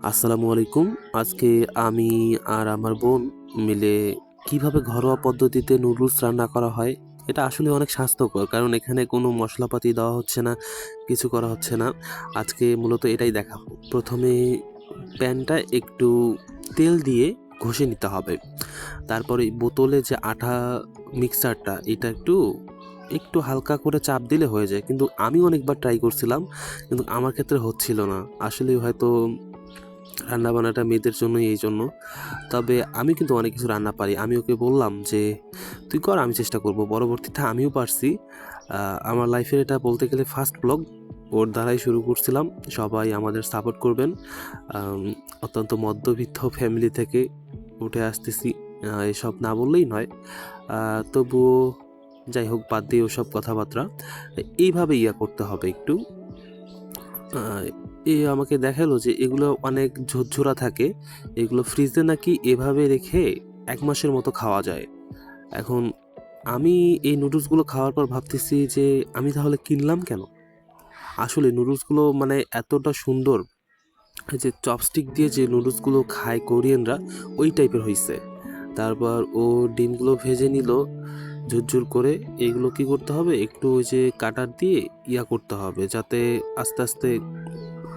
আসসালামু আলাইকুম। আজকে আমি আর আমার বোন মিলে কিভাবে ঘরোয়া পদ্ধতিতে নুডলস রান্না করা হয়, এটা আসলে অনেক স্বাস্থ্যকর। কারণ এখানে কোনো মশলাপাতি দেওয়া হচ্ছে না, কিছু করা হচ্ছে না। আজকে মূলত এটাই দেখাবো। প্রথমে প্যানটা একটু তেল দিয়ে ঘষে নিতে হবে। তারপরে বোতলে যে আটা মিক্সারটা, এটা একটু একটু হালকা করে চাপ দিলে হয়ে যায়। কিন্তু আমি অনেকবার ট্রাই করছিলাম, কিন্তু আমার ক্ষেত্রে হচ্ছিল না। আসলেই হয়তো রান্নাবান্নাটা মেয়েদের জন্যই এই জন্য। তবে আমি কিন্তু অনেক কিছু রান্না পারি। আমি ওকে বললাম যে, "তুই কর, আমি চেষ্টা করব।" পরবর্তীতে আমিও পারছি। আমার লাইফের এটা বলতে গেলে ফার্স্ট ব্লগ। ওর দ্বারাই শুরু করছিলাম। সবাই আমাদের সাপোর্ট করবেন। আম অত্যন্ত মধ্যবিত্ত ফ্যামিলি থেকে উঠে আসতেছি। এসব না বললেই নয়। তবুও যাই হোক, বাদ দিয়ে ওসব কথাবার্তা। এইভাবে করতে হবে একটু। আ এ আমাকে দেখালো যে এগুলো অনেক ঝুরঝুরা থাকে। এগুলো ফ্রিজে নাকি এভাবে রেখে ১ মাসের মতো খাওয়া যায়। এখন আমি এই নুডলসগুলো খাওয়ার পর ভাবতেছি যে আমি তাহলে কিনলাম কেন? আসলে নুডলসগুলো মানে এতটা সুন্দর, এই যে চপস্টিক দিয়ে যে নুডলসগুলো খায় কোরিয়ানরা, ওই টাইপের হইছে। তারপর ও ডিমগুলো ভেজে নিল ঝুরঝুর করে। এগুলো কি করতে হবে? একটু ওই যে কাটার দিয়ে করতে হবে, যাতে আস্তে, আস্তে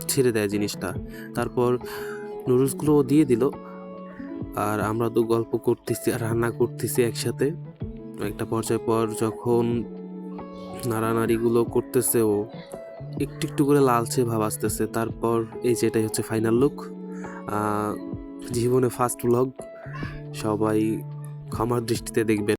ছেড়ে দেয় জিনিসটা। তারপর নুডলসগুলো দিয়ে দিল। আর আমরা তো গল্প করতেছি আর রান্না করতেছি একসাথে। একটা পর্যায় পর যখন নাড়ানাড়িগুলো করতেছে ও, একটু, একটু করে লালচে ভাব আসতেছে। তারপর এই যে এটাই হচ্ছে ফাইনাল লুক। আ জীবনে ফার্স্ট ভ্লগ। সবাই ক্ষমার দৃষ্টিতে দেখবেন।